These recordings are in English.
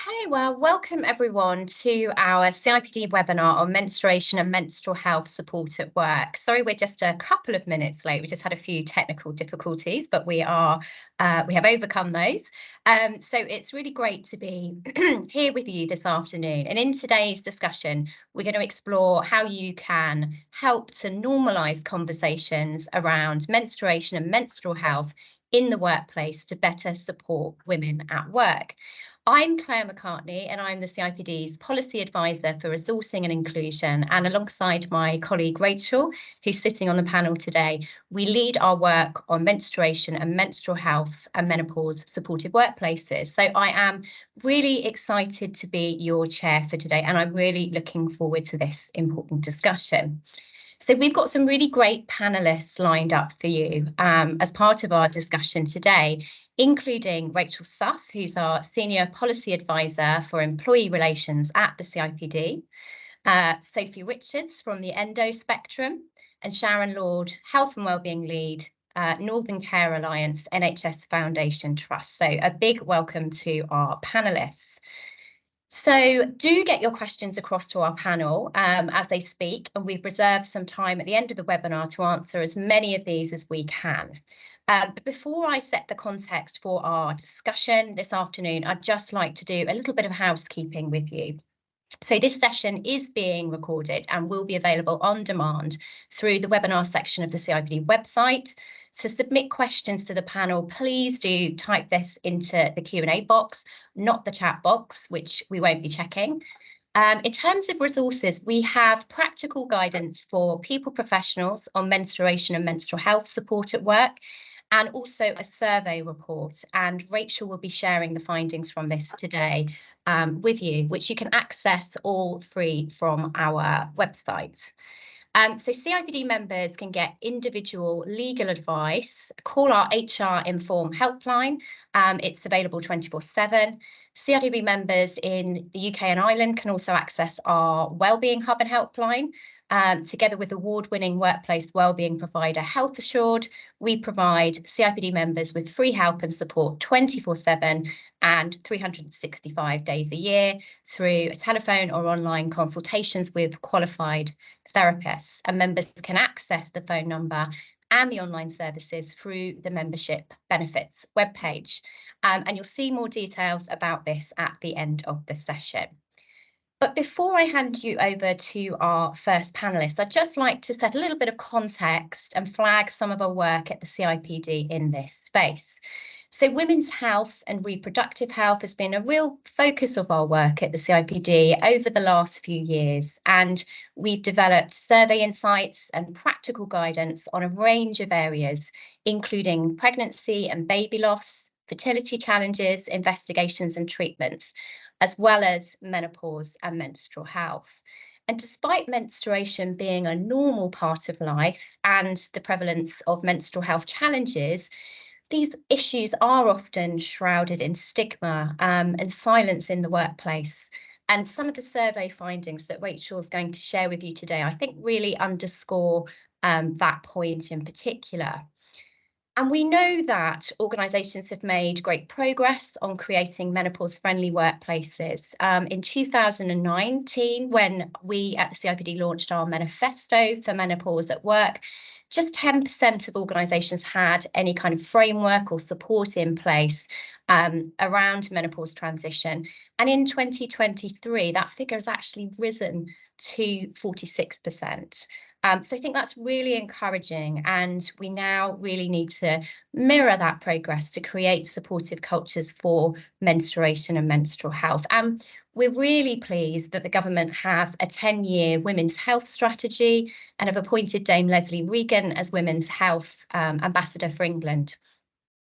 Okay, well, welcome everyone to our CIPD webinar on menstruation and menstrual health support at work. Sorry, we're just a couple of minutes late. We just had a few technical difficulties, but we have overcome those. So it's really great to be here with you this afternoon. And in today's discussion, we're going to explore how you can help to normalise conversations around menstruation and menstrual health in the workplace to better support women at work. I'm Claire McCartney and I'm the CIPD's Policy Advisor for Resourcing and Inclusion, and alongside my colleague Rachel, who's sitting on the panel today, we lead our work on menstruation and menstrual health and menopause supported workplaces. So I am really excited to be your chair for today, and I'm really looking forward to this important discussion. So we've got some really great panelists lined up for you as part of our discussion today, including Rachel Suth, who's our Senior Policy Advisor for Employee Relations at the CIPD, Sophie Richards from the Endo Spectrum, and Sharon Lord, Health and Wellbeing Lead, Northern Care Alliance NHS Foundation Trust. So a big welcome to our panelists. So do get your questions across to our panel as they speak, and we've reserved some time at the end of the webinar to answer as many of these as we can. But before I set the context for our discussion this afternoon, I'd just like to do a little bit of housekeeping with you. So this session is being recorded and will be available on demand through the webinar section of the CIPD website. To submit questions to the panel, please do type this into the Q&A box, not the chat box, which we won't be checking. In terms of resources, we have practical guidance for people professionals on menstruation and menstrual health support at work, and also a survey report. And Rachel will be sharing the findings from this today with you, which you can access all free from our website. So CIPD members can get individual legal advice, call our HR Inform helpline. It's available 24/7. CIPD members in the UK and Ireland can also access our Wellbeing Hub and helpline. Together with award-winning workplace wellbeing provider Health Assured, we provide CIPD members with free help and support 24/7 and 365 days a year through telephone or online consultations with qualified therapists. And members can access the phone number and the online services through the membership benefits webpage. And you'll see more details about this at the end of the session. But before I hand you over to our first panelist, I'd just like to set a little bit of context and flag some of our work at the CIPD in this space. So women's health and reproductive health has been a real focus of our work at the CIPD over the last few years, and we've developed survey insights and practical guidance on a range of areas, including pregnancy and baby loss, fertility challenges, investigations and treatments, as well as menopause and menstrual health. And despite menstruation being a normal part of life and the prevalence of menstrual health challenges, these issues are often shrouded in stigma and silence in the workplace. And some of the survey findings that Rachel is going to share with you today, I think really underscore that point in particular. And we know that organisations have made great progress on creating menopause-friendly workplaces. In 2019, when we at the CIPD launched our manifesto for menopause at work, just 10% of organisations had any kind of framework or support in place around menopause transition. And in 2023, that figure has actually risen to 46%. So I think that's really encouraging, and we now really need to mirror that progress to create supportive cultures for menstruation and menstrual health. And we're really pleased that the government have a 10-year women's health strategy and have appointed Dame Leslie Regan as Women's Health Ambassador for England.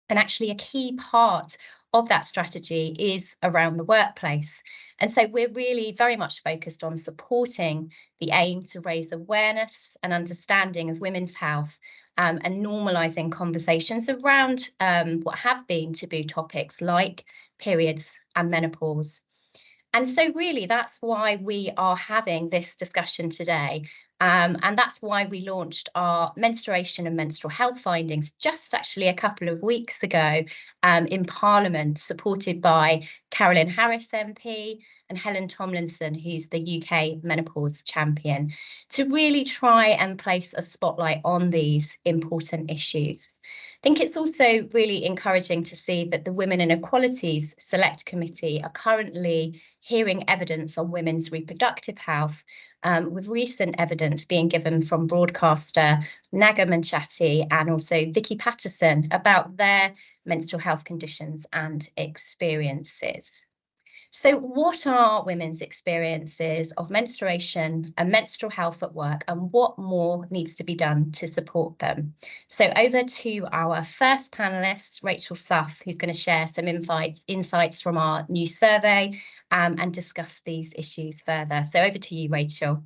And actually a key part of that strategy is around the workplace. And so we're really very much focused on supporting the aim to raise awareness and understanding of women's health and normalising conversations around what have been taboo topics like periods and menopause. And so really that's why we are having this discussion today. And that's why we launched our menstruation and menstrual health findings just actually a couple of weeks ago in Parliament, supported by Carolyn Harris MP and Helen Tomlinson, who's the UK menopause champion, to really try and place a spotlight on these important issues. I think it's also really encouraging to see that the Women and Equalities Select Committee are currently hearing evidence on women's reproductive health, with recent evidence being given from broadcaster Naga Manchati and also Vicky Patterson about their menstrual health conditions and experiences. So what are women's experiences of menstruation and menstrual health at work, and what more needs to be done to support them? So over to our first panelist, Rachel Suff, who's going to share some insights from our new survey and discuss these issues further. So over to you, Rachel.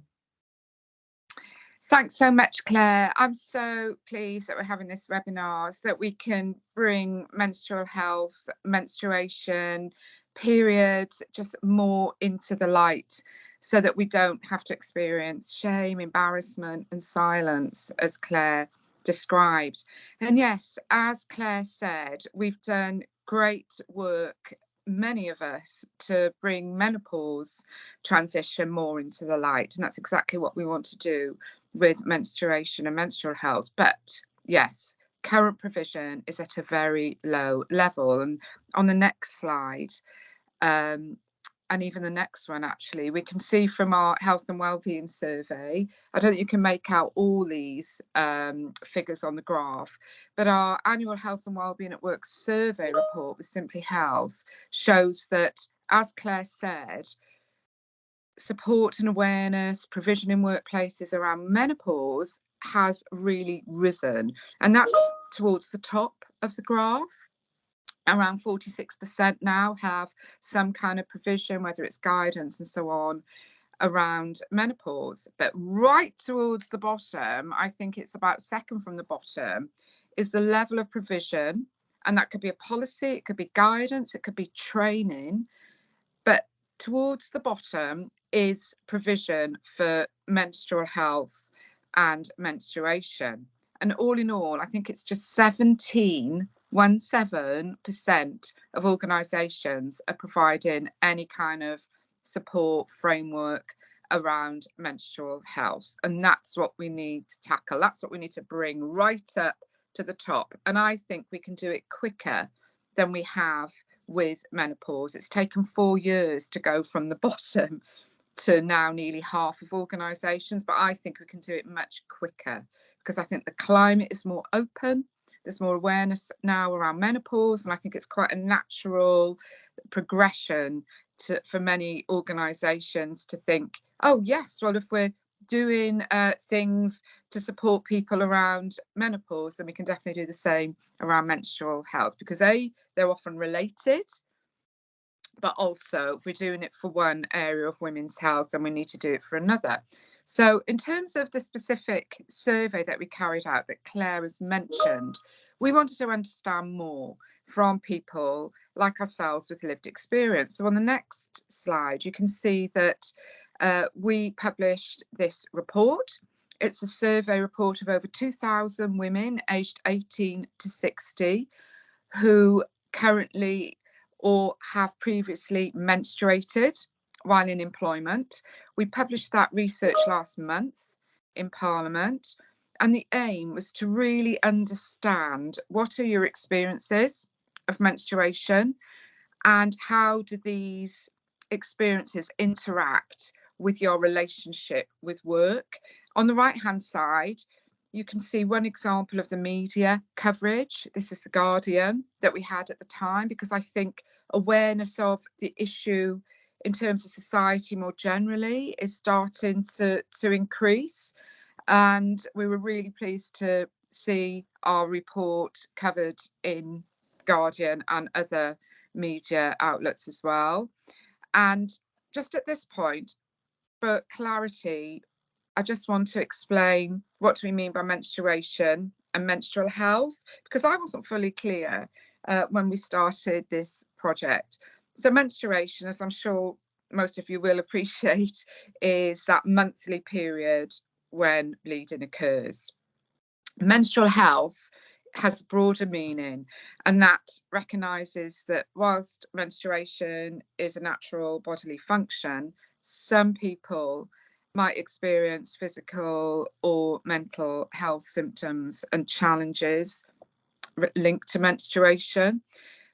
Thanks so much, Claire. I'm so pleased that we're having this webinar so that we can bring menstrual health, menstruation, periods just more into the light so that we don't have to experience shame, embarrassment and silence, as Claire described. And yes, as Claire said, we've done great work, many of us, to bring menopause transition more into the light, and that's exactly what we want to do with menstruation and menstrual health. But yes, current provision is at a very low level. And on the next slide, and even the next one, actually, we can see from our health and wellbeing survey, I don't think you can make out all these figures on the graph, but our annual health and wellbeing at work survey report with Simply Health shows that, as Claire said, support and awareness, provision in workplaces around menopause has really risen. And that's towards the top of the graph. Around 46% now have some kind of provision, whether it's guidance and so on, around menopause. But right towards the bottom, I think it's about second from the bottom, is the level of provision. And that could be a policy, it could be guidance, it could be training. But towards the bottom is provision for menstrual health and menstruation. And all in all, I think it's just 17% of organisations are providing any kind of support framework around menstrual health. And that's what we need to tackle. That's what we need to bring right up to the top. And I think we can do it quicker than we have with menopause. It's taken 4 years to go from the bottom to now nearly half of organisations, but I think we can do it much quicker because I think the climate is more open. There's more awareness now around menopause, and I think it's quite a natural progression for many organisations to think, oh yes, well, if we're doing things to support people around menopause, then we can definitely do the same around menstrual health, because they're often related, but also if we're doing it for one area of women's health, then we need to do it for another. So in terms of the specific survey that we carried out that Claire has mentioned, we wanted to understand more from people like ourselves with lived experience. So on the next slide, you can see that we published this report. It's a survey report of over 2,000 women aged 18 to 60 who currently or have previously menstruated while in employment. We published that research last month in Parliament, and the aim was to really understand what are your experiences of menstruation and how do these experiences interact with your relationship with work. On the right hand side, you can see one example of the media coverage. This is The Guardian that we had at the time, because I think awareness of the issue in terms of society more generally is starting to increase. And we were really pleased to see our report covered in Guardian and other media outlets as well. And just at this point, for clarity, I just want to explain what do we mean by menstruation and menstrual health, because I wasn't fully clear when we started this project. So menstruation, as I'm sure most of you will appreciate, is that monthly period when bleeding occurs. Menstrual health has broader meaning, and that recognises that whilst menstruation is a natural bodily function, some people might experience physical or mental health symptoms and challenges linked to menstruation.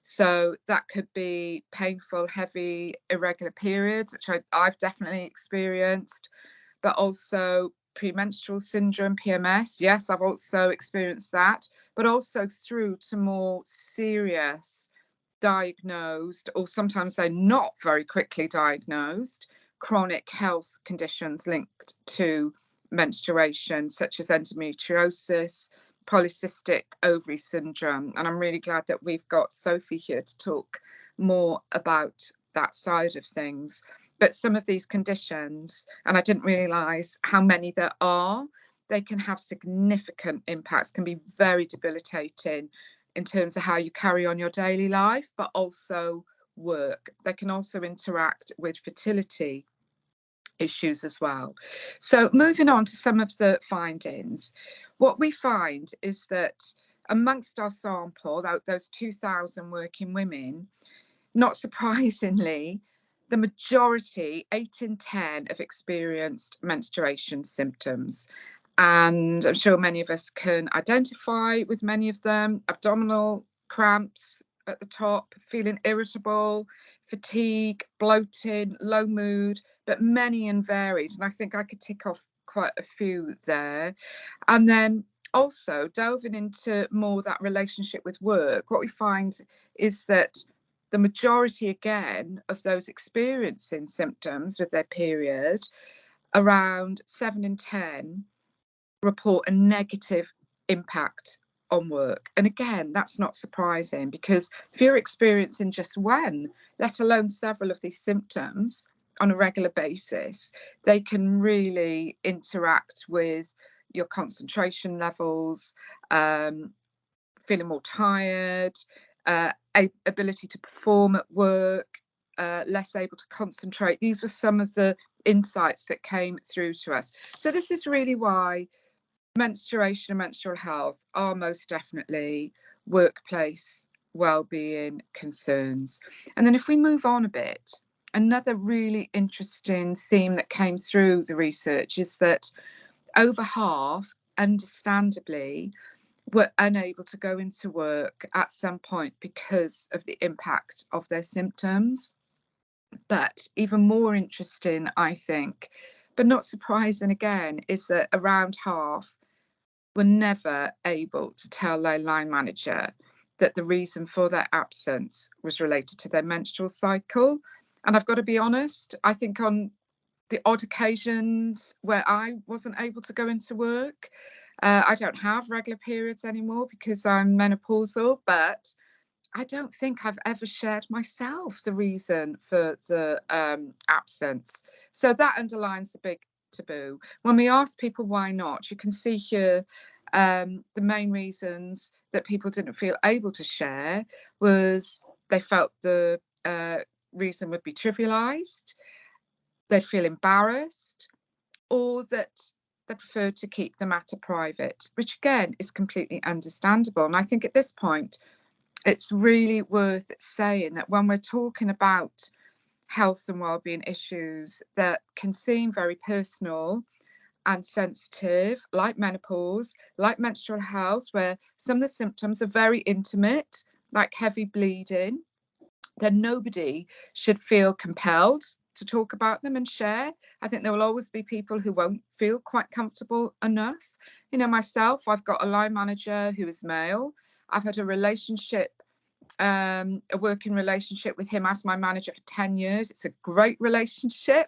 So that could be painful, heavy, irregular periods, which I've definitely experienced, but also premenstrual syndrome, PMS. Yes, I've also experienced that, but also through to more serious diagnosed, or sometimes they're not very quickly diagnosed, chronic health conditions linked to menstruation, such as endometriosis, polycystic ovary syndrome. And I'm really glad that we've got Sophie here to talk more about that side of things. But some of these conditions, and I didn't realise how many there are, they can have significant impacts, can be very debilitating in terms of how you carry on your daily life, but also work. They can also interact with fertility issues as well. So moving on to some of the findings, what we find is that amongst our sample, those 2,000 working women, not surprisingly, the majority, 8 in 10, have experienced menstruation symptoms. And I'm sure many of us can identify with many of them: abdominal cramps at the top, feeling irritable, fatigue, bloating, low mood, but many and varied. And I think I could tick off quite a few there. And then also delving into more that relationship with work, what we find is that the majority, again, of those experiencing symptoms with their period, around 7 in 10, report a negative impact on work. And again, that's not surprising, because if you're experiencing just one, let alone several of these symptoms on a regular basis, they can really interact with your concentration levels, feeling more tired, ability to perform at work, less able to concentrate. These were some of the insights that came through to us. So this is really why menstruation and menstrual health are most definitely workplace well-being concerns. And then if we move on a bit, another really interesting theme that came through the research is that over half, understandably, were unable to go into work at some point because of the impact of their symptoms. But even more interesting, I think, but not surprising again, is that around half were never able to tell their line manager that the reason for their absence was related to their menstrual cycle. And I've got to be honest, I think on the odd occasions where I wasn't able to go into work, I don't have regular periods anymore because I'm menopausal, but I don't think I've ever shared myself the reason for the absence. So that underlines the big taboo. When we ask people why not, you can see here the main reasons that people didn't feel able to share was they felt the reason would be trivialized, they'd feel embarrassed, or that they preferred to keep the matter private, which again is completely understandable. And I think at this point, it's really worth saying that when we're talking about health and wellbeing issues that can seem very personal and sensitive, like menopause, like menstrual health, where some of the symptoms are very intimate, like heavy bleeding, then nobody should feel compelled to talk about them and share. I think there will always be people who won't feel quite comfortable enough. You know, myself, I've got a line manager who is male. I've had a relationship, a working relationship with him as my manager for 10 years. It's a great relationship.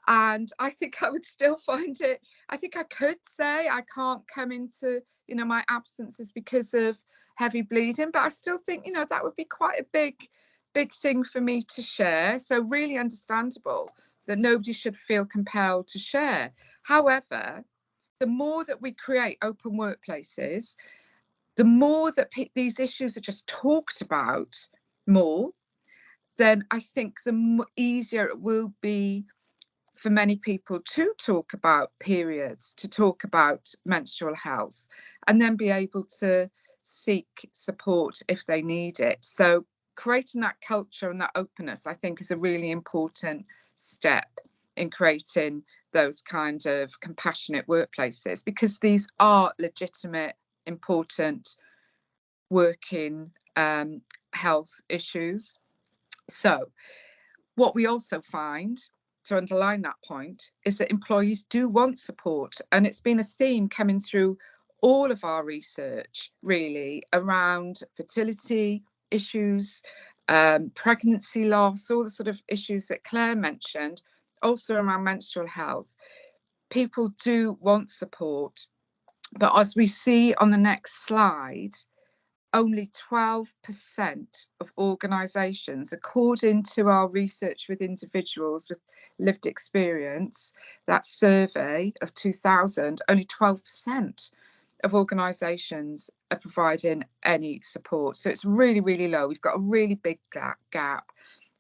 And I think I would still find it, I think I could say I can't come into, you know, my absences because of heavy bleeding, but I still think, you know, that would be quite a big thing for me to share. So really understandable that nobody should feel compelled to share. However, the more that we create open workplaces, the more that these issues are just talked about more, then I think the easier it will be for many people to talk about periods, to talk about menstrual health, and then be able to seek support if they need it. So creating that culture and that openness, I think, is a really important step in creating those kind of compassionate workplaces, because these are legitimate, important working health issues. So what we also find, to underline that point, is that employees do want support, and it's been a theme coming through all of our research really around fertility issues, pregnancy loss, all the sort of issues that Claire mentioned, also around menstrual health. People do want support, but as we see on the next slide, only 12% of organisations, according to our research with individuals with lived experience, that survey of 2000, only 12% of organisations are providing any support. So it's really, really low. We've got a really big gap.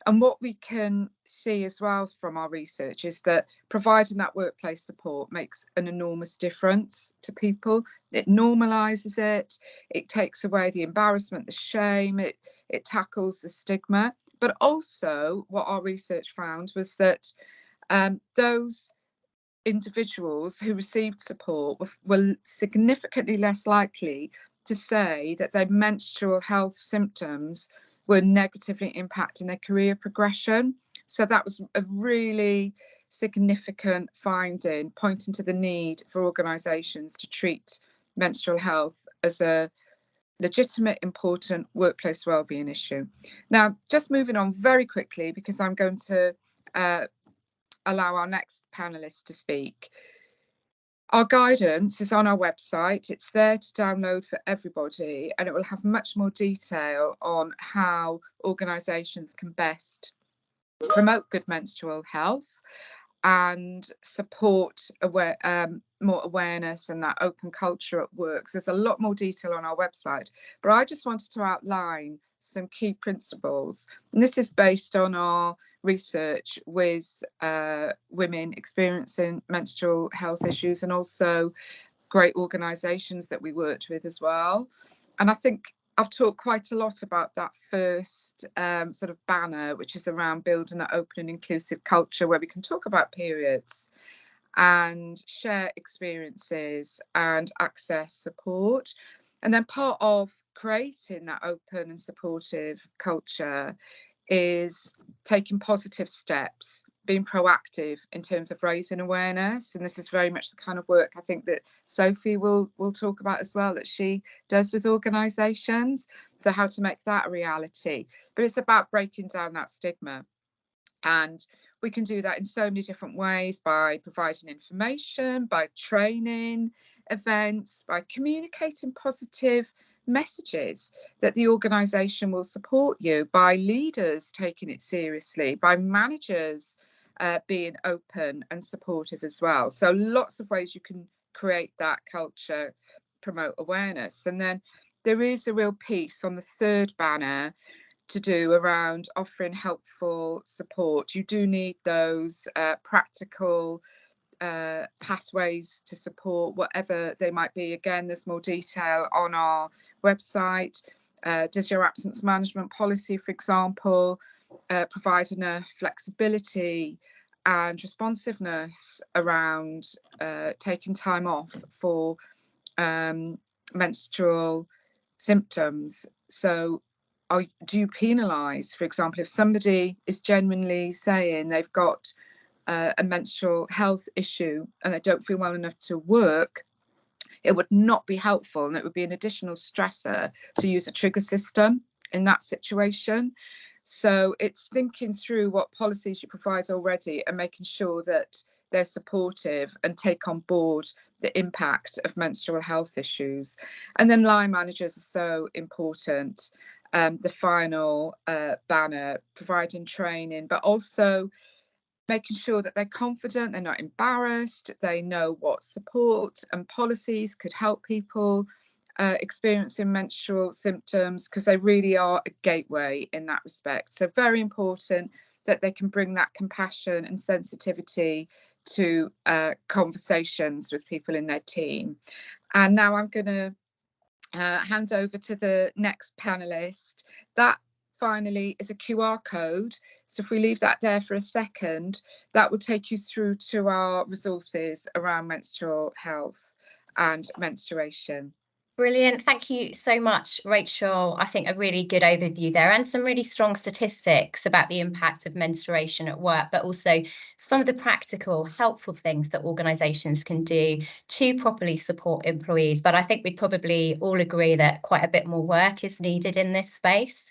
And what we can see as well from our research is that providing that workplace support makes an enormous difference to people. It normalises it, it takes away the embarrassment, the shame, it tackles the stigma. But also what our research found was that those individuals who received support were significantly less likely to say that their menstrual health symptoms were negatively impacting their career progression. So that was a really significant finding, pointing to the need for organisations to treat menstrual health as a legitimate, important workplace wellbeing issue. Now, just moving on very quickly, because I'm going to allow our next panelist to speak. Our guidance is on our website. It's there to download for everybody, and it will have much more detail on how organisations can best promote good menstrual health and support more awareness and that open culture at work. So there's a lot more detail on our website, but I just wanted to outline some key principles, and this is based on our research with women experiencing menstrual health issues, and also great organisations that we worked with as well. And I think I've talked quite a lot about that first sort of banner, which is around building that open and inclusive culture where we can talk about periods and share experiences and access support. And then part of creating that open and supportive culture is taking positive steps, being proactive in terms of raising awareness. And this is very much the kind of work I think that Sophie will talk about as well, that she does with organisations. So how to make that a reality. But it's about breaking down that stigma. And we can do that in so many different ways, by providing information, by training events, by communicating positive messages that the organisation will support you, by leaders taking it seriously, by managers being open and supportive as well. So lots of ways you can create that culture, promote awareness. And then there is a real piece on the third banner to do around offering helpful support. You do need those practical pathways to support, whatever they might be. Again, there's more detail on our website. Does your absence management policy, for example, provide enough flexibility and responsiveness around taking time off for menstrual symptoms? So do you penalise, for example, if somebody is genuinely saying they've got a menstrual health issue and they don't feel well enough to work? It would not be helpful, and it would be an additional stressor to use a trigger system in that situation. So it's thinking through what policies you provide already and making sure that they're supportive and take on board the impact of menstrual health issues. And then line managers are so important. The final banner, providing training, but also making sure that they're confident, they're not embarrassed, they know what support and policies could help people experiencing menstrual symptoms, because they really are a gateway in that respect. So very important that they can bring that compassion and sensitivity to conversations with people in their team. And now I'm going to hand over to the next panelist. That finally is a QR code. So if we leave that there for a second, that will take you through to our resources around menstrual health and menstruation. Brilliant. Thank you so much, Rachel. I think a really good overview there, and some really strong statistics about the impact of menstruation at work, but also some of the practical, helpful things that organisations can do to properly support employees. But I think we'd probably all agree that quite a bit more work is needed in this space.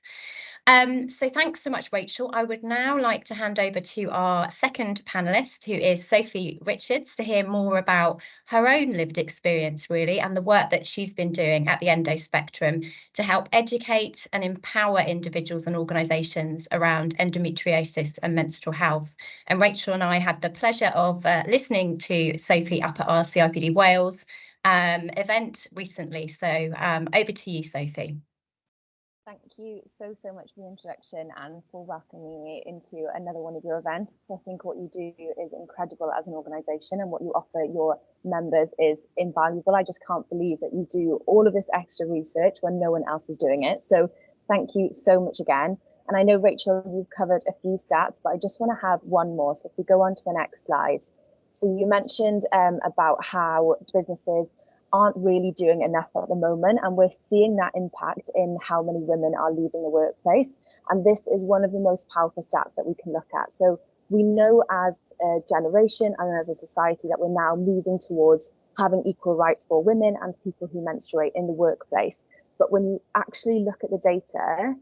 So thanks so much, Rachel. I would now like to hand over to our second panellist, who is Sophie Richards, to hear more about her own lived experience, really, and the work that she's been doing at the Endo Spectrum to help educate and empower individuals and organisations around endometriosis and menstrual health. And Rachel and I had the pleasure of listening to Sophie up at our CIPD Wales event recently. So over to you, Sophie. Thank you so much for the introduction and for welcoming me into another one of your events. I think what you do is incredible as an organisation, and what you offer your members is invaluable. I just can't believe that you do all of this extra research when no one else is doing it. So thank you so much again. And I know, Rachel, you've covered a few stats, but I just want to have one more. So if we go on to the next slide. So you mentioned about how businesses aren't really doing enough at the moment, and we're seeing that impact in how many women are leaving the workplace. And this is one of the most powerful stats that we can look at. So we know as a generation and as a society that we're now moving towards having equal rights for women and people who menstruate in the workplace. But when you actually look at the data,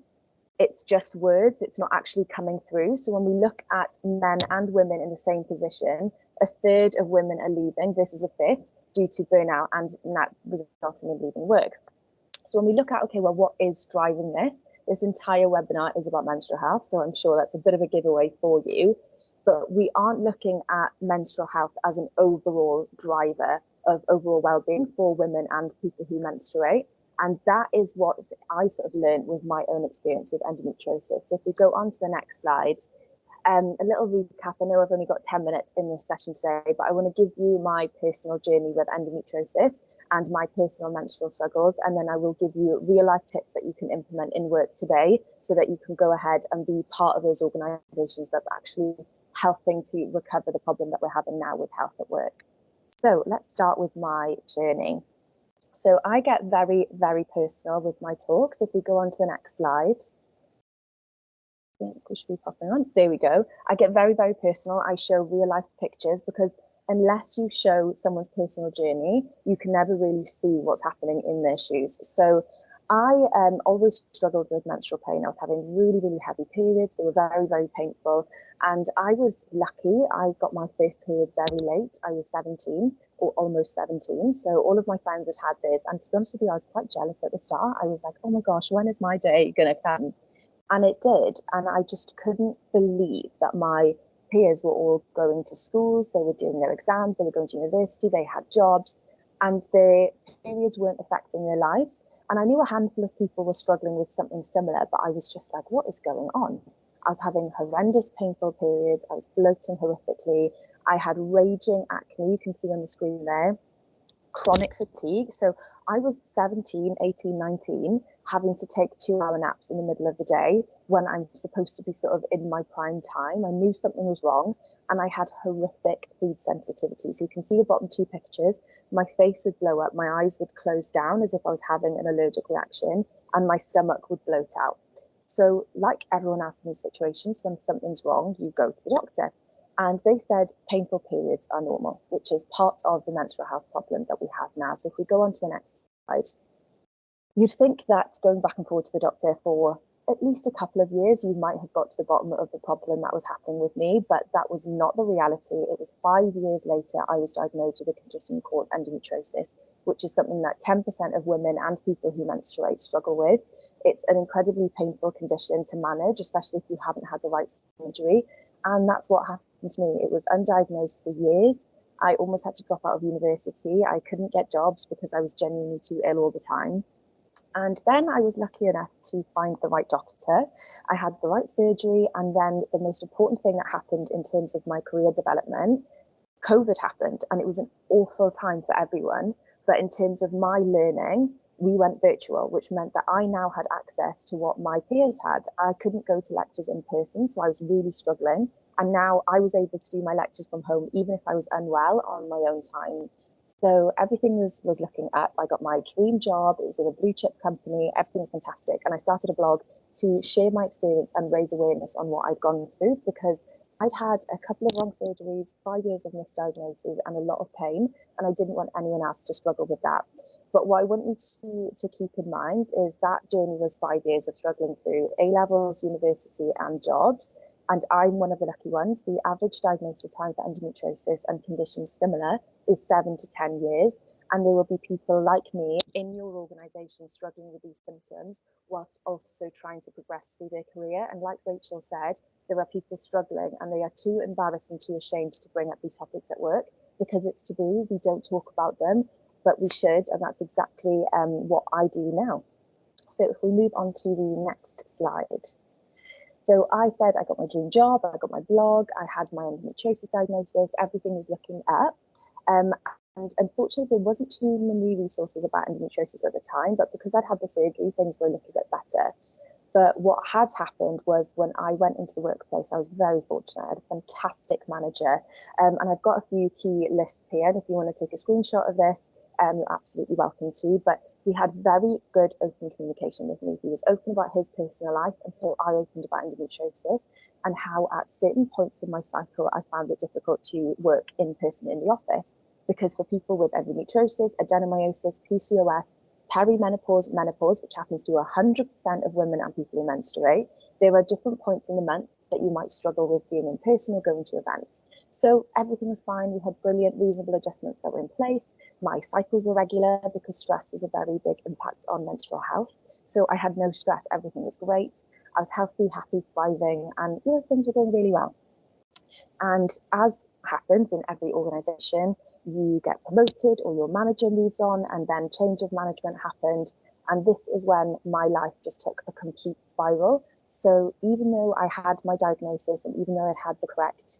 it's just words, it's not actually coming through. So when we look at men and women in the same position, a third of women are leaving, this is a fifth, due to burnout, and that resulting in leaving work. So when we look at, okay, well, what is driving this? This entire webinar is about menstrual health, so I'm sure that's a bit of a giveaway for you. But we aren't looking at menstrual health as an overall driver of overall well-being for women and people who menstruate. And that is what I sort of learned with my own experience with endometriosis. So if we go on to the next slide, a little recap. I know I've only got 10 minutes in this session today, but I want to give you my personal journey with endometriosis and my personal menstrual struggles, and then I will give you real life tips that you can implement in work today so that you can go ahead and be part of those organisations that are actually helping to recover the problem that we're having now with health at work. So let's start with my journey. So I get very, very personal with my talks. If we go on to the next slide. I think we should be popping on. There we go. I get very, very personal. I show real life pictures because unless you show someone's personal journey, you can never really see what's happening in their shoes. So I always struggled with menstrual pain. I was having really, really heavy periods. They were very, very painful. And I was lucky. I got my first period very late. I was 17 or almost 17. So all of my friends had had this. And to be honest with you, I was quite jealous at the start. I was like, oh my gosh, when is my day going to come? And it did. And I just couldn't believe that my peers were all going to schools, they were doing their exams, they were going to university, they had jobs, and their periods weren't affecting their lives. And I knew a handful of people were struggling with something similar, but I was just like, what is going on? I was having horrendous, painful periods. I was bloating horrifically. I had raging acne, you can see on the screen there, chronic fatigue. So I was 17, 18, 19, having to take 2-hour naps in the middle of the day when I'm supposed to be sort of in my prime time. I knew something was wrong, and I had horrific food sensitivity. So you can see the bottom two pictures. My face would blow up, my eyes would close down as if I was having an allergic reaction, and my stomach would bloat out. So like everyone else in these situations, when something's wrong, you go to the doctor. And they said painful periods are normal, which is part of the menstrual health problem that we have now. So if we go on to the next slide, you'd think that going back and forth to the doctor for at least a couple of years, you might have got to the bottom of the problem that was happening with me, but that was not the reality. It was 5 years later, I was diagnosed with a condition called endometriosis, which is something that 10% of women and people who menstruate struggle with. It's an incredibly painful condition to manage, especially if you haven't had the right surgery. And that's what happened to me. It was undiagnosed for years. I almost had to drop out of university. I couldn't get jobs because I was genuinely too ill all the time. And then I was lucky enough to find the right doctor. I had the right surgery. And then the most important thing that happened in terms of my career development, COVID happened, and it was an awful time for everyone. But in terms of my learning, we went virtual, which meant that I now had access to what my peers had. I couldn't go to lectures in person, so I was really struggling. And now I was able to do my lectures from home, even if I was unwell, on my own time. So everything was looking up. I got my dream job. It was with a blue chip company. Everything was fantastic. And I started a blog to share my experience and raise awareness on what I'd gone through, because I'd had a couple of wrong surgeries, 5 years of misdiagnosis, and a lot of pain, and I didn't want anyone else to struggle with that. But what I want you to keep in mind is that journey was 5 years of struggling through A-levels, university, and jobs. And I'm one of the lucky ones. The average diagnosis time for endometriosis and conditions similar is 7 to 10 years. And there will be people like me in your organisation struggling with these symptoms whilst also trying to progress through their career. And like Rachel said, there are people struggling and they are too embarrassed and too ashamed to bring up these topics at work because it's taboo. We don't talk about them, but we should. And that's exactly what I do now. So if we move on to the next slide. So I said I got my dream job, I got my blog, I had my endometriosis diagnosis, everything was looking up. And unfortunately, there wasn't too many resources about endometriosis at the time, but because I'd had the surgery, things were a little bit better. But what had happened was when I went into the workplace, I was very fortunate. I had a fantastic manager. And I've got a few key lists here. And if you want to take a screenshot of this, you're absolutely welcome to. But he had very good open communication with me. He was open about his personal life, and so I opened about endometriosis and how at certain points in my cycle I found it difficult to work in person in the office, because for people with endometriosis, adenomyosis, PCOS, perimenopause, menopause, which happens to 100% of women and people who menstruate, there are different points in the month that you might struggle with being in person or going to events. So everything was fine. We had brilliant, reasonable adjustments that were in place. My cycles were regular because stress is a very big impact on menstrual health. So I had no stress. Everything was great. I was healthy, happy, thriving, and things were going really well. And as happens in every organization, you get promoted or your manager moves on, and then change of management happened. And this is when my life just took a complete spiral. So even though I had my diagnosis and even though I had the correct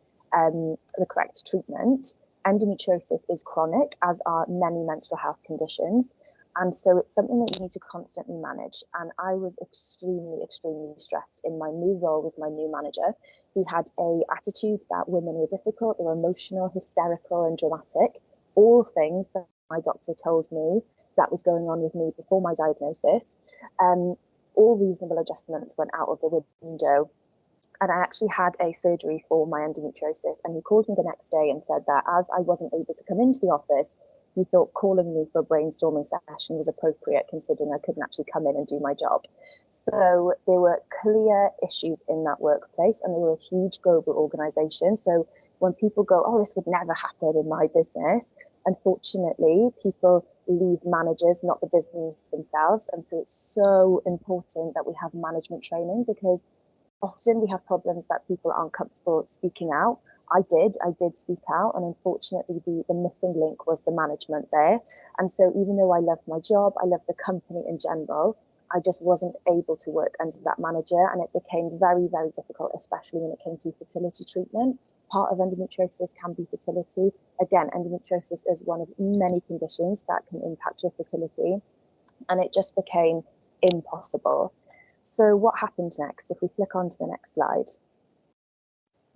treatment, endometriosis is chronic, as are many menstrual health conditions. And so it's something that you need to constantly manage. And I was extremely, extremely stressed in my new role with my new manager. He had an attitude that women were difficult, they were emotional, hysterical, and dramatic. All things that my doctor told me that was going on with me before my diagnosis. All reasonable adjustments went out of the window. And I actually had a surgery for my endometriosis. And he called me the next day and said that as I wasn't able to come into the office, he thought calling me for a brainstorming session was appropriate, considering I couldn't actually come in and do my job. So there were clear issues in that workplace, and they were a huge global organization. So when people go, oh, this would never happen in my business, unfortunately, people leave managers, not the business themselves. And so it's so important that we have management training, because often we have problems that people aren't comfortable speaking out. I did speak out, and unfortunately the missing link was the management there. And so even though I loved my job, I loved the company in general, I just wasn't able to work under that manager, and it became very, very difficult, especially when it came to fertility treatment. Part of endometriosis can be fertility. Again, endometriosis is one of many conditions that can impact your fertility, and it just became impossible. So what happened next? If we flick on to the next slide.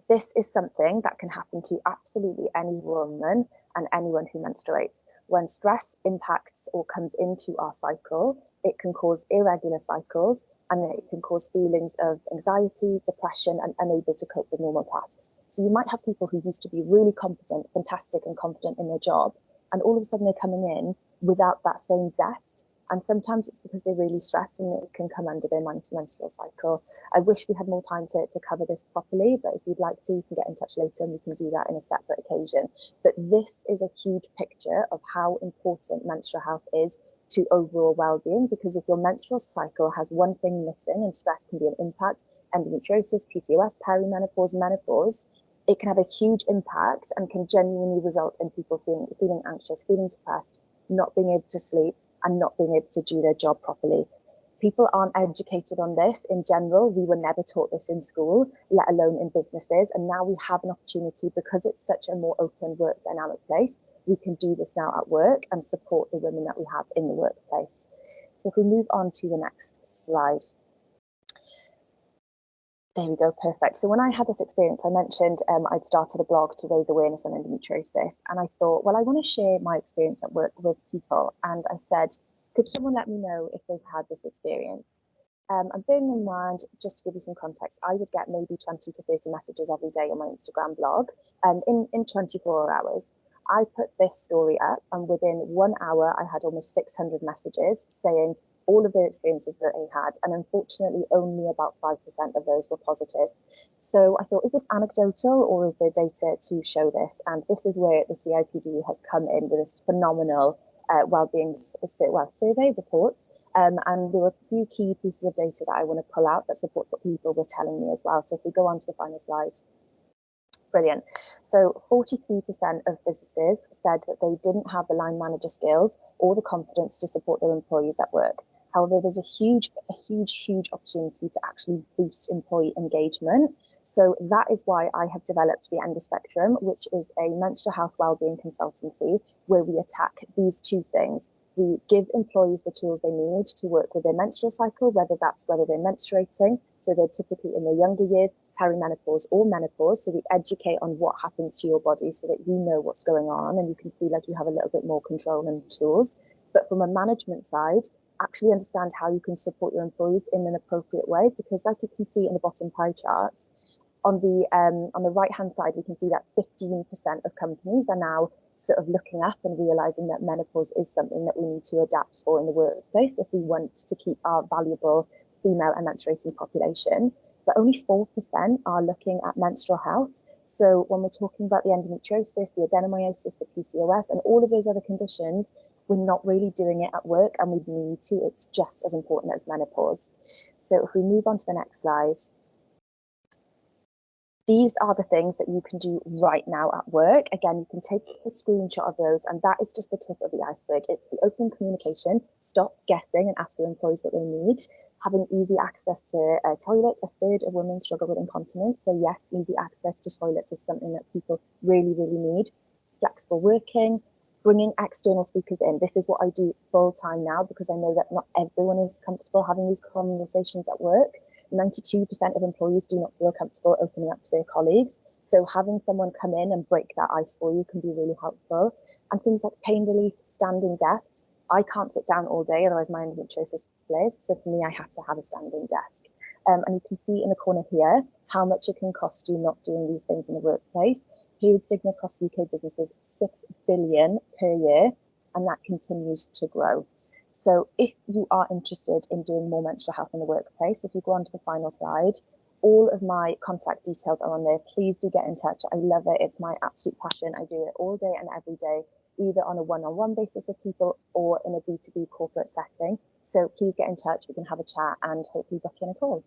This is something that can happen to absolutely any woman and anyone who menstruates. When stress impacts or comes into our cycle, it can cause irregular cycles, and it can cause feelings of anxiety, depression, and unable to cope with normal tasks. So you might have people who used to be really competent, fantastic and confident in their job, and all of a sudden they're coming in without that same zest. And sometimes it's because they're really stressed and it can come under their menstrual cycle. I wish we had more time to cover this properly, but if you'd like to, you can get in touch later and we can do that in a separate occasion. But this is a huge picture of how important menstrual health is to overall well-being, because if your menstrual cycle has one thing missing, and stress can be an impact, endometriosis, PCOS, perimenopause, menopause, it can have a huge impact and can genuinely result in people feeling anxious, feeling depressed, not being able to sleep, and not being able to do their job properly. People aren't educated on this in general. We were never taught this in school, let alone in businesses. And now we have an opportunity, because it's such a more open work dynamic place, we can do this now at work and support the women that we have in the workplace. So if we move on to the next slide. There we go, perfect. So when I had this experience, I mentioned I'd started a blog to raise awareness on endometriosis. And I thought, well, I want to share my experience at work with people. And I said, could someone let me know if they've had this experience? And bearing in mind, just to give you some context, I would get maybe 20 to 30 messages every day on my Instagram blog. In 24 hours, I put this story up, and within 1 hour, I had almost 600 messages saying all of their experiences that they had. And unfortunately, only about 5% of those were positive. So I thought, is this anecdotal or is there data to show this? And this is where the CIPD has come in with this phenomenal wellbeing survey report. And there were a few key pieces of data that I want to pull out that supports what people were telling me as well. So if we go on to the final slide. Brilliant. So 43% of businesses said that they didn't have the line manager skills or the confidence to support their employees at work. However, there's a huge opportunity to actually boost employee engagement. So that is why I have developed the End of Spectrum, which is a menstrual health wellbeing consultancy where we attack these two things. We give employees the tools they need to work with their menstrual cycle, whether they're menstruating, so they're typically in their younger years, perimenopause or menopause. So we educate on what happens to your body so that you know what's going on and you can feel like you have a little bit more control and tools. But from a management side, actually understand how you can support your employees in an appropriate way, because like you can see in the bottom pie charts, on the right hand side, we can see that 15% of companies are now sort of looking up and realizing that menopause is something that we need to adapt for in the workplace if we want to keep our valuable female and menstruating population. But only 4% are looking at menstrual health. So when we're talking about the endometriosis, the adenomyosis, the PCOS, and all of those other conditions, we're not really doing it at work, and we need to. It's just as important as menopause. So if we move on to the next slide. These are the things that you can do right now at work. Again, you can take a screenshot of those, and that is just the tip of the iceberg. It's the open communication. Stop guessing and ask your employees what they need. Having easy access to toilets. A third of women struggle with incontinence. So yes, easy access to toilets is something that people really, really need. Flexible working, bringing external speakers in. This is what I do full time now, because I know that not everyone is comfortable having these conversations at work. 92% of employees do not feel comfortable opening up to their colleagues. So having someone come in and break that ice for you can be really helpful. And things like pain relief, standing desks. I can't sit down all day, otherwise my endometriosis flares. So for me, I have to have a standing desk. And you can see in the corner here how much it can cost you not doing these things in the workplace. Period Sigma costs UK businesses $6 billion per year, and that continues to grow. So if you are interested in doing more menstrual health in the workplace, if you go on to the final slide, all of my contact details are on there. Please do get in touch. I love it. It's my absolute passion. I do it all day and every day, either on a one-on-one basis with people or in a B2B corporate setting. So please get in touch. We can have a chat and hopefully book in a call.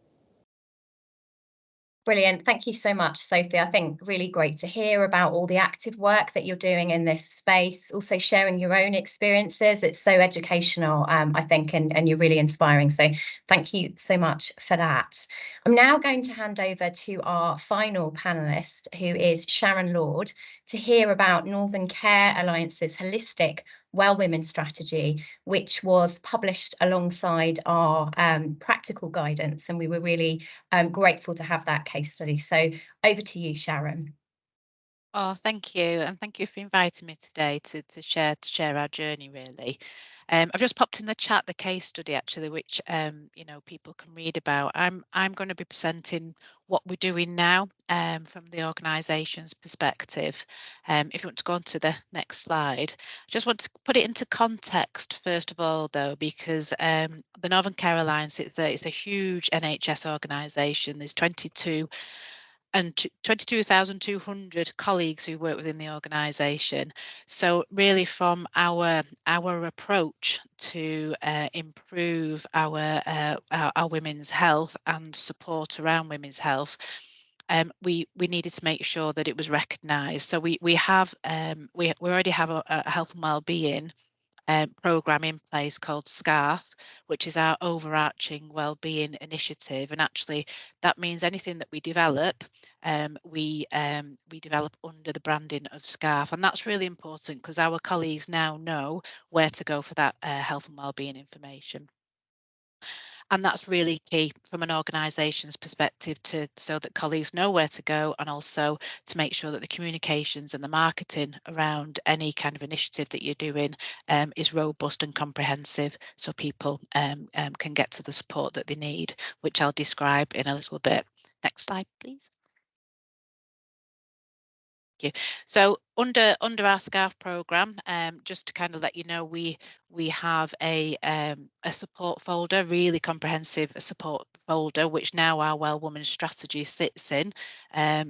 Brilliant. Thank you so much, Sophie. I think really great to hear about all the active work that you're doing in this space, also sharing your own experiences. It's so educational, I think, and you're really inspiring. So thank you so much for that. I'm now going to hand over to our final panelist, who is Sharon Lord, to hear about Northern Care Alliance's holistic Well Women strategy, which was published alongside our practical guidance, and we were really grateful to have that case study. So over to you, Sharon. Oh, thank you, and thank you for inviting me today to share our journey. Really, I've just popped in the chat the case study actually, which people can read about. I'm going to be presenting what we're doing now from the organisation's perspective. If you want to go on to the next slide, I just want to put it into context first of all, though, because the Northern Care Alliance it's a huge NHS organisation. There's 22,200 colleagues who work within the organisation. So really from our approach to improve our women's health and support around women's health, we needed to make sure that it was recognised. So we already have a health and wellbeing programme in place called SCARF, which is our overarching wellbeing initiative. And actually, that means anything that we develop, we develop under the branding of SCARF, and that's really important because our colleagues now know where to go for that health and wellbeing information. And that's really key from an organisation's perspective so that colleagues know where to go, and also to make sure that the communications and the marketing around any kind of initiative that you're doing is robust and comprehensive, so people can get to the support that they need, which I'll describe in a little bit. Next slide, please. You. So under our SCARF programme, just to kind of let you know, we have a support folder, really comprehensive support folder, which now our Well Woman strategy sits in.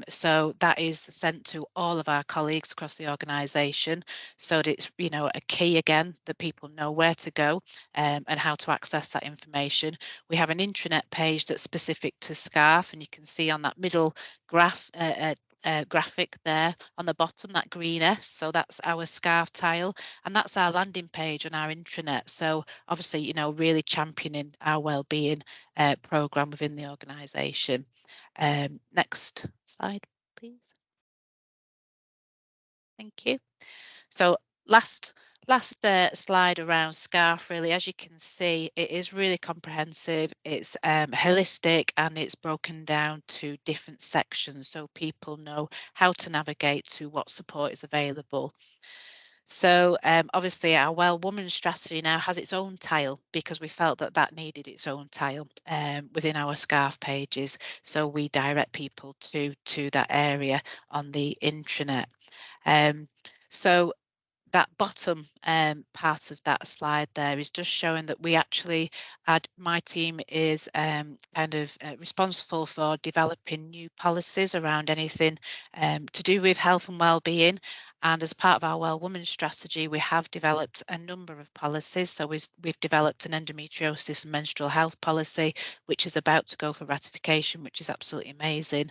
So that is sent to all of our colleagues across the organisation, so that it's, you know, a key again that people know where to go and how to access that information. We have an intranet page that's specific to SCARF, and you can see on that middle graphic there on the bottom, that green S, so that's our SCARF tile, and that's our landing page on our intranet. So obviously, you know, really championing our wellbeing programme within the organisation. Next slide, please. Thank you. So last slide around SCARF, really, as you can see, it is really comprehensive, it's holistic, and it's broken down to different sections so people know how to navigate to what support is available. So obviously our Well Woman strategy now has its own tile, because we felt that that needed its own tile within our SCARF pages, so we direct people to that area on the intranet. So that bottom part of that slide there is just showing that we actually my team is kind of responsible for developing new policies around anything to do with health and well-being. And as part of our Well Woman strategy, we have developed a number of policies. So we've developed an endometriosis and menstrual health policy, which is about to go for ratification, which is absolutely amazing.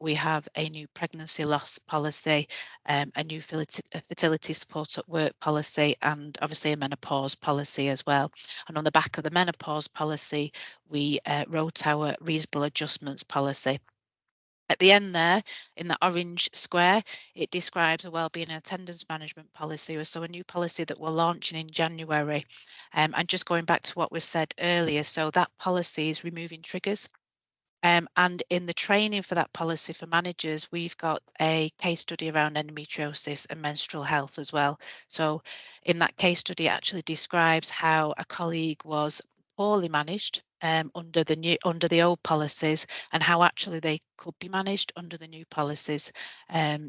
We have a new pregnancy loss policy, a new fertility support at work policy, and obviously a menopause policy as well. And on the back of the menopause policy, we wrote our reasonable adjustments policy. At the end there, in the orange square, it describes a wellbeing and attendance management policy, so a new policy that we're launching in January. And just going back to what was said earlier, so that policy is removing triggers. And in the training for that policy for managers, we've got a case study around endometriosis and menstrual health as well. So in that case study, it actually describes how a colleague was poorly managed under the old policies, and how actually they could be managed under the new policies.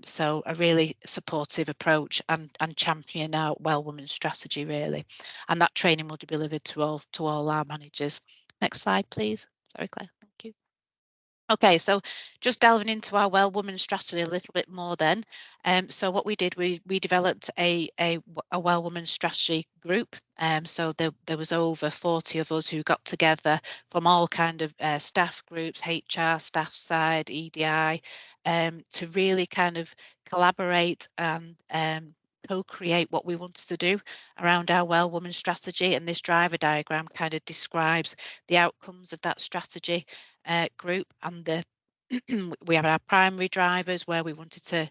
So a really supportive approach and champion our Well Woman strategy, really. And that training will be delivered to all our managers. Next slide, please. Sorry, Claire. Thank you. Okay, so just delving into our Well Woman strategy a little bit more then. So what we did, we developed a Well Woman strategy group. So there was over 40 of us who got together from all kind of staff groups, HR, staff side, EDI, to really kind of collaborate and co-create what we wanted to do around our Well Woman strategy. And this driver diagram kind of describes the outcomes of that strategy group, and we have our primary drivers where we wanted to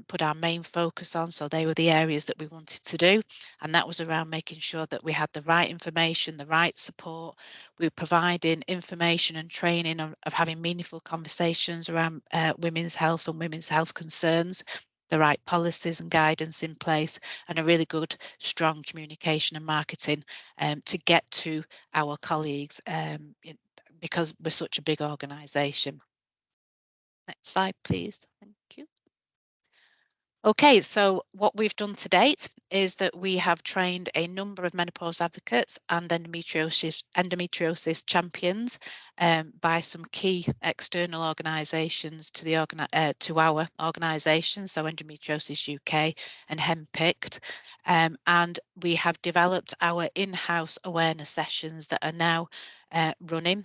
put our main focus on. So they were the areas that we wanted to do, and that was around making sure that we had the right information, the right support. We were providing information and training of having meaningful conversations around women's health and women's health concerns, the right policies and guidance in place, and a really good, strong communication and marketing to get to our colleagues because we're such a big organisation. Next slide, please. Thank you. Okay, so what we've done to date is that we have trained a number of menopause advocates and endometriosis champions by some key external organisations to our organisation, so Endometriosis UK and Henpicked, and we have developed our in-house awareness sessions that are now running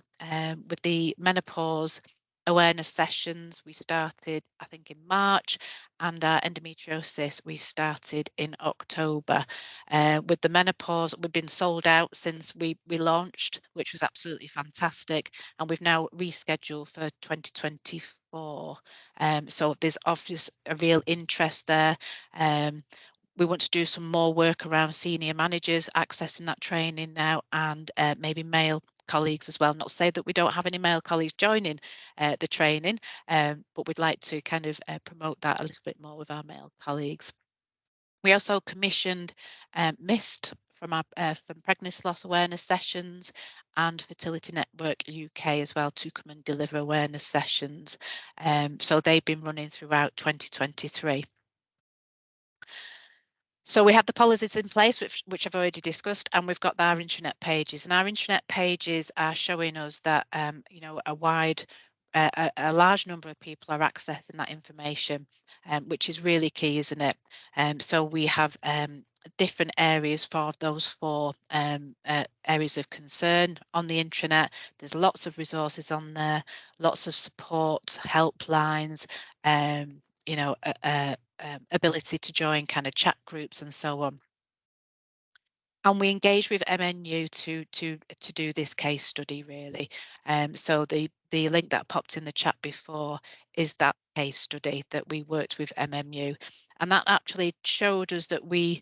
with the menopause awareness sessions we started, I think, in March, and our endometriosis we started in October. With the menopause, we've been sold out since we launched, which was absolutely fantastic, and we've now rescheduled for 2024. So there's obviously a real interest there. We want to do some more work around senior managers accessing that training now, and maybe male colleagues as well. Not to say that we don't have any male colleagues joining the training, but we'd like to kind of promote that a little bit more with our male colleagues. We also commissioned MIST from our from pregnancy loss awareness sessions, and Fertility Network UK as well to come and deliver awareness sessions. So they've been running throughout 2023. So we have the policies in place, which I've already discussed, and we've got our intranet pages. And our intranet pages are showing us that you know, a large number of people are accessing that information, which is really key, isn't it? So we have different areas for those 4 areas of concern on the intranet. There's lots of resources on there, lots of support, helplines, you know, ability to join kind of chat groups and so on. And we engage with MNU to do this case study, really. So the link that popped in the chat before is that case study that we worked with MMU, and that actually showed us that we're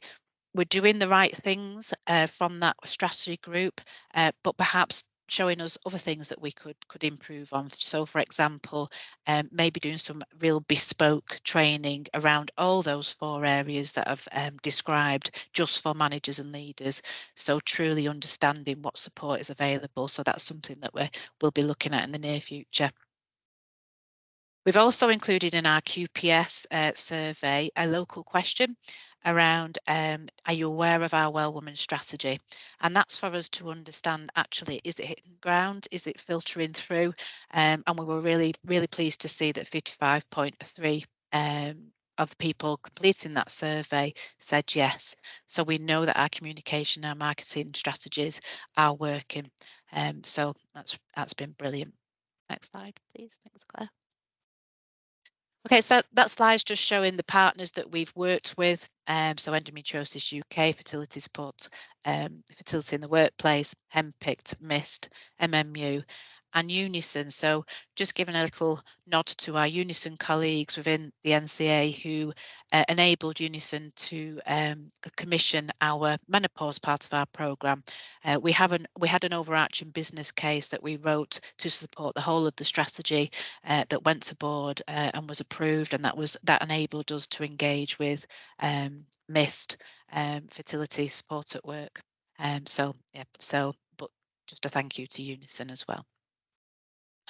doing the right things from that strategy group, but perhaps showing us other things that we could improve on. So, for example, maybe doing some real bespoke training around all those 4 areas that I've described, just for managers and leaders. So truly understanding what support is available. So that's something that we'll be looking at in the near future. We've also included in our QPS survey a local question around, are you aware of our Well Woman strategy? And that's for us to understand, actually, is it hitting ground? Is it filtering through? And we were really, really pleased to see that 55.3 of the people completing that survey said yes. So we know that our communication, our marketing strategies are working. So that's been brilliant. Next slide, please. Thanks, Claire. Okay, so that slide's just showing the partners that we've worked with. So Endometriosis UK, Fertility Support, Fertility in the Workplace, Hempicked, MIST, MMU, and Unison. So just giving a little nod to our Unison colleagues within the NCA who enabled Unison to commission our menopause part of our programme. We had an overarching business case that we wrote to support the whole of the strategy that went to board and was approved, and that enabled us to engage with MIST, Fertility Support at Work. But just a thank you to Unison as well.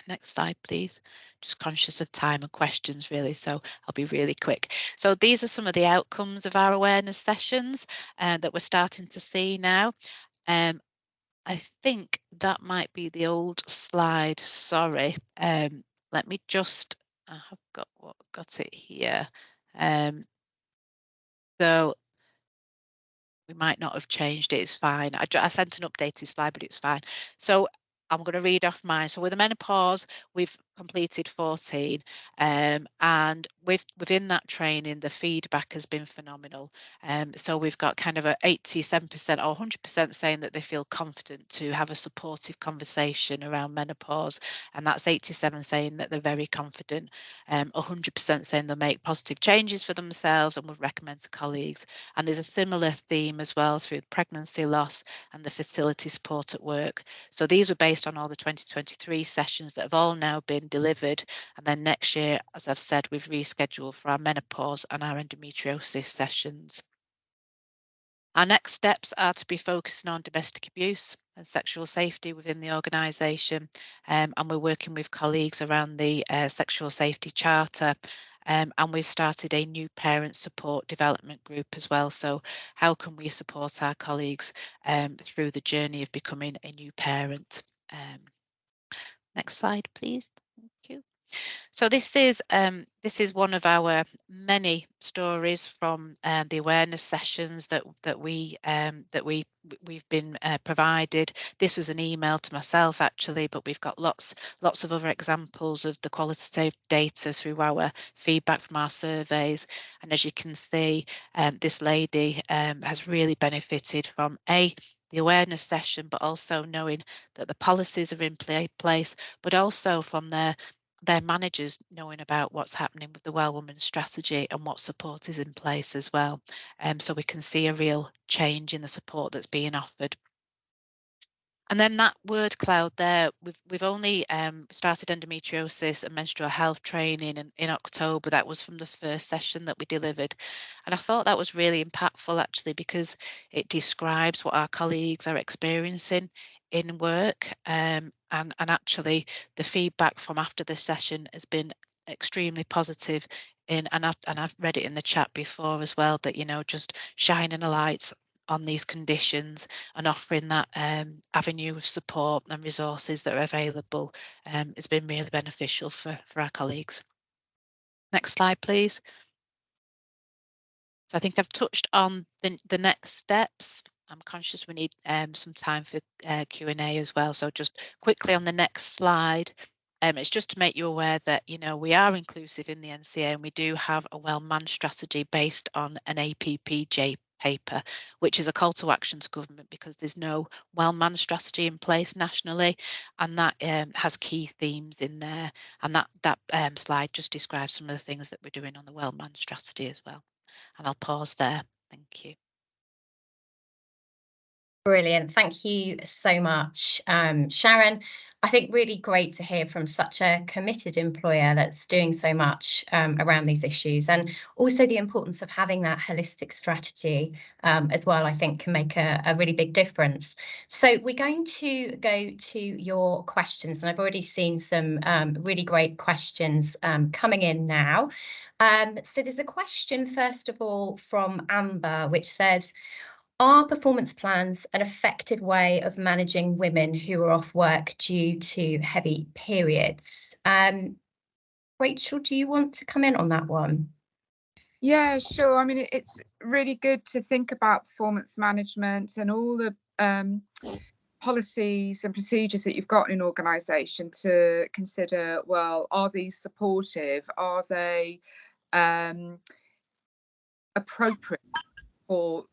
Next slide, please. Just conscious of time and questions, really, so I'll be really quick. So these are some of the outcomes of our awareness sessions that we're starting to see now. I think that might be the old slide. Sorry. Let me just. I have got it here. So we might not have changed it. It's fine. I sent an updated slide, but it's fine. So I'm going to read off mine. So with the menopause, we've completed 14, and within that training, the feedback has been phenomenal. So we've got kind of a 87% or 100% saying that they feel confident to have a supportive conversation around menopause, and that's 87 saying that they're very confident, 100% saying they'll make positive changes for themselves and would recommend to colleagues. And there's a similar theme as well through pregnancy loss and the fertility support at work. So these were based on all the 2023 sessions that have all now been delivered, and then next year, as I've said, we've rescheduled for our menopause and our endometriosis sessions. Our next steps are to be focusing on domestic abuse and sexual safety within the organisation, and we're working with colleagues around the Sexual Safety Charter, and we've started a new parent support development group as well. So how can we support our colleagues through the journey of becoming a new parent? Next slide, please. Thank you. So this is one of our many stories from the awareness sessions that we we've been provided. This was an email to myself actually, but we've got lots of other examples of the qualitative data through our feedback from our surveys. And as you can see, this lady has really benefited from the awareness session, but also knowing that the policies are in place, but also from their managers knowing about what's happening with the Well Woman strategy and what support is in place as well. So we can see a real change in the support that's being offered. And then that word cloud there, we've only started endometriosis and menstrual health training in October. That was from the first session that we delivered. And I thought that was really impactful actually, because it describes what our colleagues are experiencing in work. And actually the feedback from after the session has been extremely positive. And I've read it in the chat before as well, that, you know, just shining a light on these conditions and offering that avenue of support and resources that are available has been really beneficial for our colleagues. Next slide, please. So I think I've touched on the next steps. I'm conscious we need some time for Q&A as well. So just quickly on the next slide, it's just to make you aware that, you know, we are inclusive in the NCA and we do have a well-manned strategy based on an APPJ paper, which is a call to action to government, because there's no well-manned strategy in place nationally, and that has key themes in there. And that slide just describes some of the things that we're doing on the well-manned strategy as well. And I'll pause there. Thank you. Brilliant. Thank you so much, Sharon. I think really great to hear from such a committed employer that's doing so much around these issues, and also the importance of having that holistic strategy as well, I think can make a really big difference. So we're going to go to your questions, and I've already seen some really great questions coming in now. So there's a question, first of all, from Amber, which says, are performance plans an effective way of managing women who are off work due to heavy periods? Rachel, do you want to come in on that one? Yeah, sure. I mean, it's really good to think about performance management and all the policies and procedures that you've got in an organisation to consider, well, are these supportive? Are they appropriate for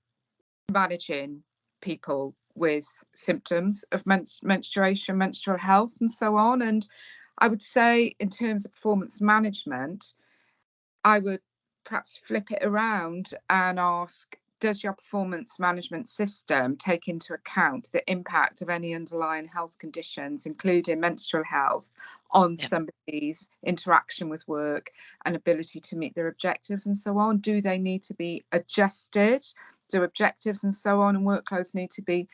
managing people with symptoms of menstruation, menstrual health, and so on? And I would say, in terms of performance management, I would perhaps flip it around and ask, does your performance management system take into account the impact of any underlying health conditions, including menstrual health, on somebody's interaction with work and ability to meet their objectives and so on? Do they need to be adjusted? Do objectives and so on and workloads need to be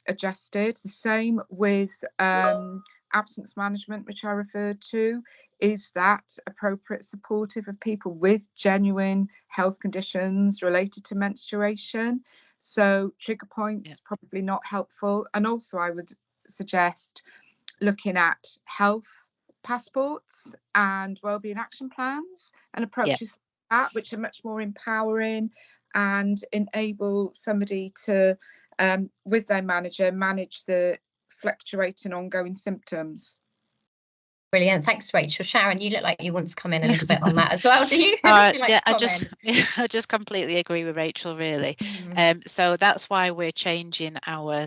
adjusted? The same with absence management, which I referred to. Is that appropriate, supportive of people with genuine health conditions related to menstruation? So trigger points, probably not helpful. And also I would suggest looking at health passports and wellbeing action plans and approaches like that, which are much more empowering and enable somebody to, with their manager, manage the fluctuating ongoing symptoms. Brilliant. Thanks, Rachel. Sharon, you look like you want to come in a little bit on that as well. Do you? I just completely agree with Rachel, really. So that's why we're changing our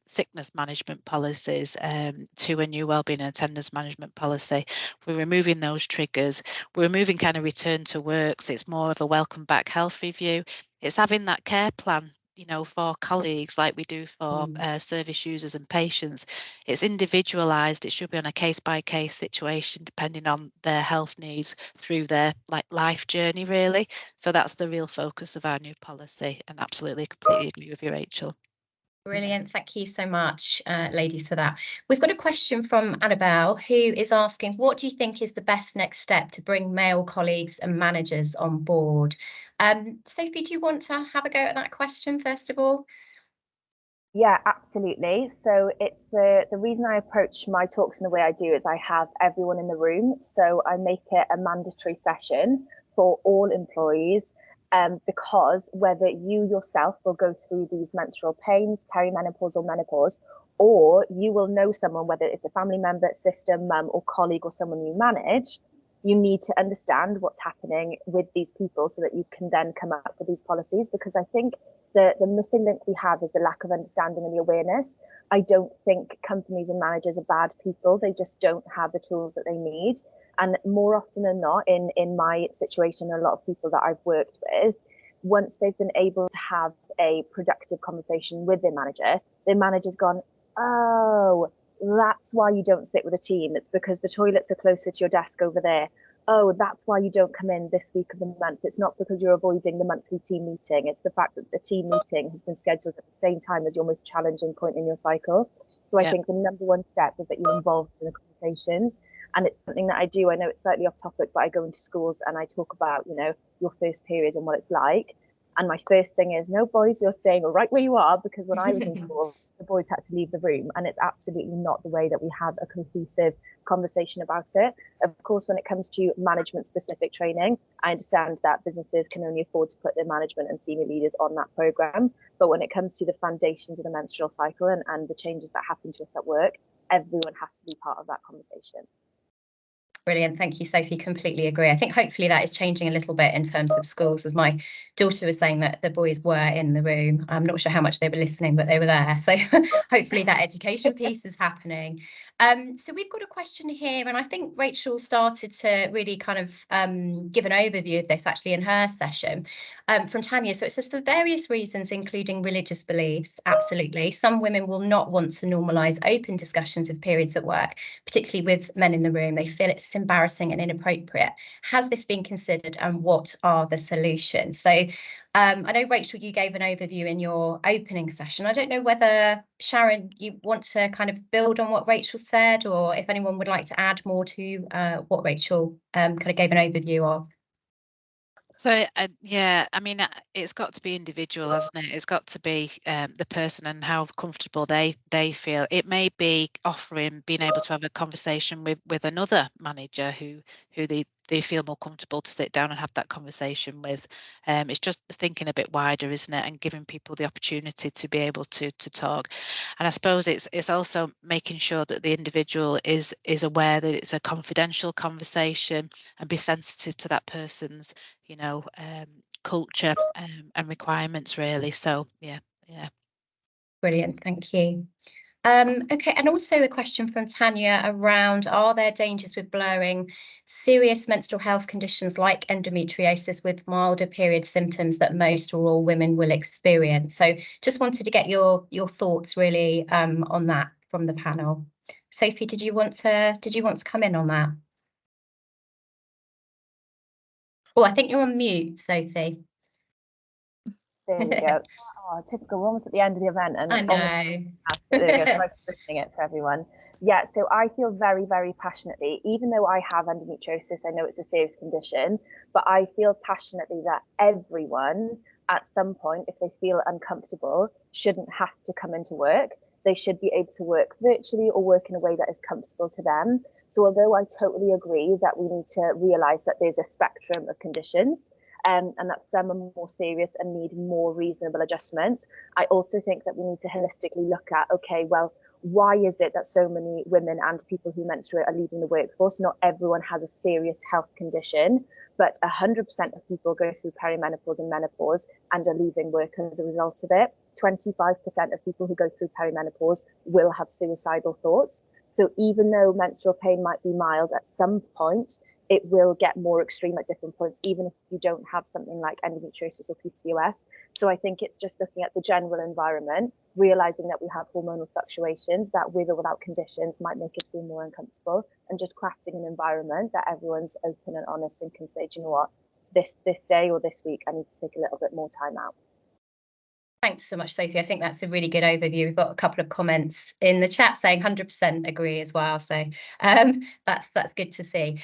sickness management policies to a new wellbeing and attendance management policy. We're removing those triggers. We're removing kind of return to work. So it's more of a welcome back health review. It's having that care plan, you know, for colleagues like we do for service users and patients. It's individualized. It should be on a case-by-case situation depending on their health needs through their life journey, really. So that's the real focus of our new policy, and absolutely completely agree with you, Rachel. Brilliant. Thank you so much, ladies, for that. We've got a question from Annabelle, who is asking, what do you think is the best next step to bring male colleagues and managers on board? Sophie, do you want to have a go at that question first of all? Yeah, absolutely. So it's the reason I approach my talks in the way I do is I have everyone in the room. So I make it a mandatory session for all employees. because whether you yourself will go through these menstrual pains, perimenopause or menopause, or you will know someone, whether it's a family member, sister, mum or colleague or someone you manage, you need to understand what's happening with these people so that you can then come up with these policies. Because I think the missing link we have is the lack of understanding and the awareness. I don't think companies and managers are bad people. They just don't have the tools that they need. And more often than not, in my situation, a lot of people that I've worked with, once they've been able to have a productive conversation with their manager's gone, oh, that's why you don't sit with a team. It's because the toilets are closer to your desk over there. Oh, that's why you don't come in this week of the month. It's not because you're avoiding the monthly team meeting. It's the fact that the team meeting has been scheduled at the same time as your most challenging point in your cycle. So I think the number one step is that you're involved in the conversations. And it's something that I do. I know it's slightly off topic, but I go into schools and I talk about, your first period and what it's like. And my first thing is, no, boys, you're staying right where you are, because when I was in school, the boys had to leave the room, and it's absolutely not the way that we have a cohesive conversation about it. Of course, when it comes to management specific training, I understand that businesses can only afford to put their management and senior leaders on that program. But when it comes to the foundations of the menstrual cycle and the changes that happen to us at work, everyone has to be part of that conversation. Brilliant. Thank you, Sophie. Completely agree. I think hopefully that is changing a little bit in terms of schools, as my daughter was saying that the boys were in the room. I'm not sure how much they were listening, but they were there. So hopefully that education piece is happening. So we've got a question here, and I think Rachel started to really kind of give an overview of this actually in her session from Tanya. So it says, for various reasons, including religious beliefs, absolutely, some women will not want to normalise open discussions of periods at work, particularly with men in the room. They feel it's embarrassing and inappropriate. Has this been considered, and what are the solutions? So I know, Rachel, you gave an overview in your opening session. I don't know whether, Sharon, you want to kind of build on what Rachel said, or if anyone would like to add more to what Rachel kind of gave an overview of. So yeah, I mean, it's got to be individual, hasn't it? It's got to be the person and how comfortable they feel. It may be being able to have a conversation with another manager who they feel more comfortable to sit down and have that conversation with. It's just thinking a bit wider, isn't it? And giving people the opportunity to be able to talk. And I suppose it's also making sure that the individual is aware that it's a confidential conversation, and be sensitive to that person's culture and requirements, really. So yeah. Brilliant, thank you. Okay, and also a question from Tanya around, are there dangers with blurring serious menstrual health conditions like endometriosis with milder period symptoms that most or all women will experience? So just wanted to get your thoughts really on that from the panel. Sophie, did you want to come in on that? Oh, I think you're on mute, Sophie. There we go. Oh, typical. We're almost at the end of the event, and I know. There we go. Try positioning it for everyone. Yeah, so I feel very, very passionately, even though I have endometriosis, I know it's a serious condition, but I feel passionately that everyone at some point, if they feel uncomfortable, shouldn't have to come into work. They should be able to work virtually or work in a way that is comfortable to them. So although I totally agree that we need to realise that there's a spectrum of conditions, and that some are more serious and need more reasonable adjustments, I also think that we need to holistically look at, okay, well, why is it that so many women and people who menstruate are leaving the workforce? Not everyone has a serious health condition, but 100% of people go through perimenopause and menopause and are leaving work as a result of it. 25% of people who go through perimenopause will have suicidal thoughts. So even though menstrual pain might be mild at some point, it will get more extreme at different points, even if you don't have something like endometriosis or PCOS. So I think it's just looking at the general environment, realizing that we have hormonal fluctuations that with or without conditions might make us feel more uncomfortable, and just crafting an environment that everyone's open and honest and can say, do you know what, this day or this week, I need to take a little bit more time out. Thanks so much, Sophie. I think that's a really good overview. We've got a couple of comments in the chat saying 100% agree as well. So that's good to see.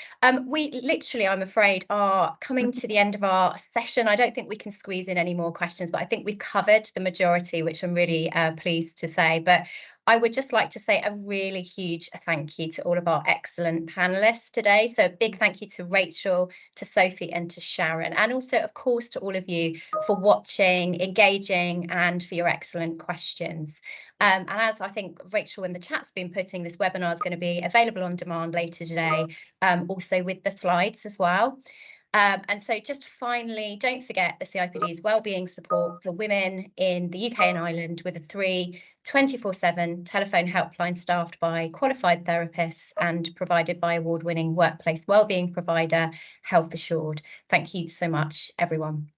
We literally, I'm afraid, are coming to the end of our session. I don't think we can squeeze in any more questions, but I think we've covered the majority, which I'm really pleased to say. But I would just like to say a really huge thank you to all of our excellent panelists today. So a big thank you to Rachel, to Sophie and to Sharon, and also of course to all of you for watching, engaging and for your excellent questions. And as I think Rachel in the chat's been putting, this webinar is going to be available on demand later today, also with the slides as well. And so just finally, don't forget the CIPD's wellbeing support for women in the UK and Ireland with a 24/7 telephone helpline staffed by qualified therapists and provided by award-winning workplace wellbeing provider Health Assured. Thank you so much, everyone.